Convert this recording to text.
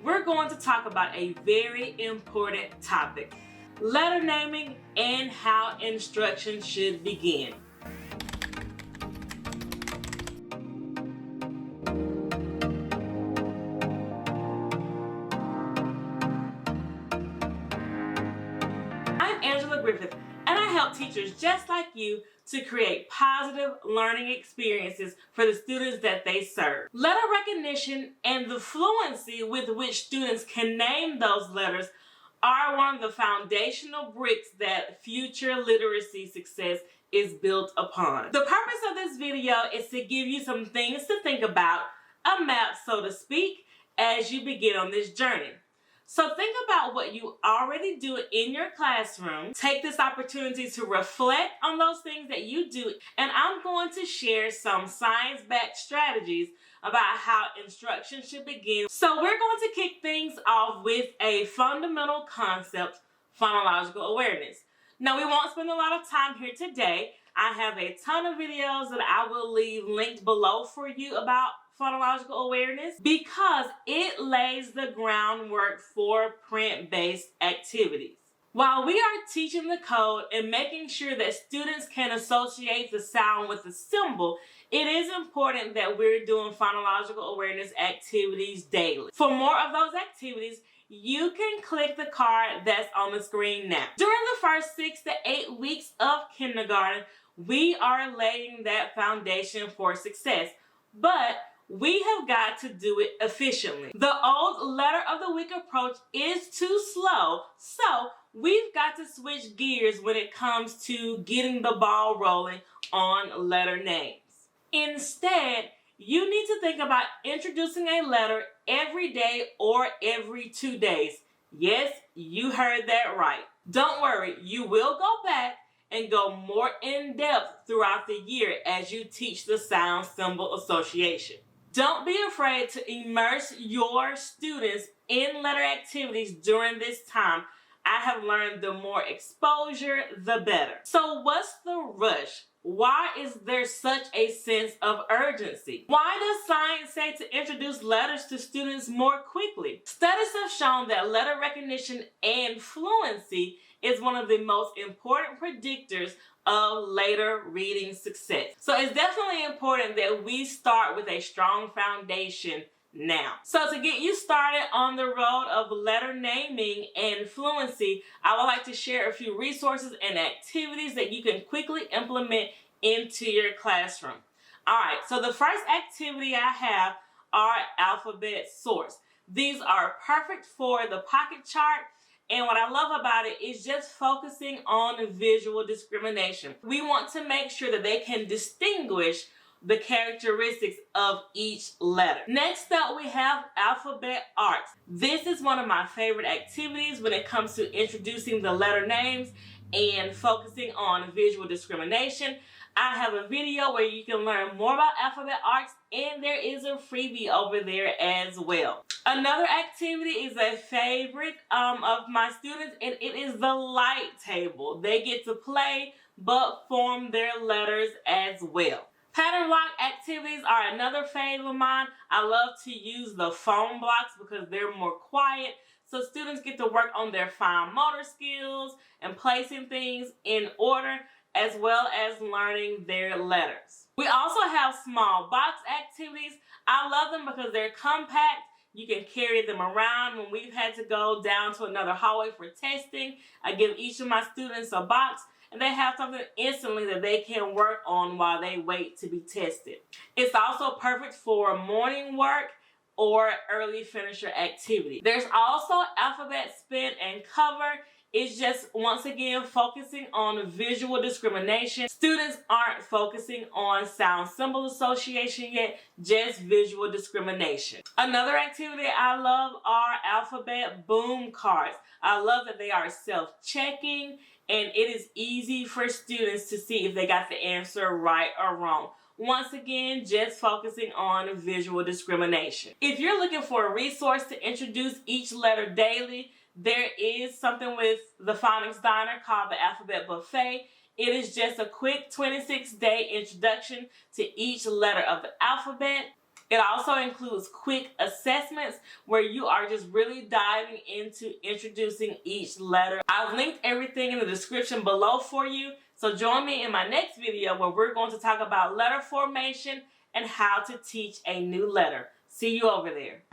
we're going to talk about a very important topic: letter naming and how instruction should begin. And I help teachers just like you to create positive learning experiences for the students that they serve. Letter recognition and the fluency with which students can name those letters are one of the foundational bricks that future literacy success is built upon. The purpose of this video is to give you some things to think about, a map so to speak, as you begin on this journey. So think about what you already do in your classroom. Take this opportunity to reflect on those things that you do, and I'm going to share some science-backed strategies about how instruction should begin. So we're going to kick things off with a fundamental concept: phonological awareness. Now, we won't spend a lot of time here today. I have a ton of videos that I will leave linked below for you about phonological awareness, because it lays the groundwork for print-based activities. While we are teaching the code and making sure that students can associate the sound with the symbol, it is important that we're doing phonological awareness activities daily. For more of those activities, you can click the card that's on the screen now. During the first 6 to 8 weeks of kindergarten, we are laying that foundation for success, but we have got to do it efficiently. The old letter of the week approach is too slow, so we've got to switch gears when it comes to getting the ball rolling on letter names. Instead, you need to think about introducing a letter every day or every 2 days. Yes, you heard that right. Don't worry, you will go back and go more in depth throughout the year as you teach the sound symbol association. Don't be afraid to immerse your students in letter activities during this time. I have learned the more exposure, the better. So what's the rush? Why is there such a sense of urgency? Why does science say to introduce letters to students more quickly? Studies have shown that letter recognition and fluency is one of the most important predictors of later reading success. So it's definitely important that we start with a strong foundation now. So to get you started on the road of letter naming and fluency, I would like to share a few resources and activities that you can quickly implement into your classroom. Alright, so the first activity I have are alphabet sorts. These are perfect for the pocket chart. And what I love about it is just focusing on visual discrimination. We want to make sure that they can distinguish the characteristics of each letter. Next up, we have alphabet arts. This is one of my favorite activities when it comes to introducing the letter names and focusing on visual discrimination. I have a video where you can learn more about alphabet arts, and there is a freebie over there as well. Another activity is a favorite of my students, and it is the light table. They get to play but form their letters as well. Pattern block activities are another favorite of mine. I love to use the phone blocks because they're more quiet, so students get to work on their fine motor skills and placing things in order, as well as learning their letters. We also have small box activities. I love them because they're compact. You can carry them around. When we've had to go down to another hallway for testing, I give each of my students a box, and they have something instantly that they can work on while they wait to be tested. It's also perfect for morning work or early finisher activity. There's also alphabet spin and cover. It's just, once again, focusing on visual discrimination. Students aren't focusing on sound symbol association yet, just visual discrimination. Another activity I love are alphabet boom cards. I love that they are self-checking, and it is easy for students to see if they got the answer right or wrong. Once again, just focusing on visual discrimination. If you're looking for a resource to introduce each letter daily, there is something with the Phonics Diner called the Alphabet Buffet. It is just a quick 26-day introduction to each letter of the alphabet. It also includes quick assessments where you are just really diving into introducing each letter. I've linked everything in the description below for you, so join me in my next video where we're going to talk about letter formation and how to teach a new letter. See you over there.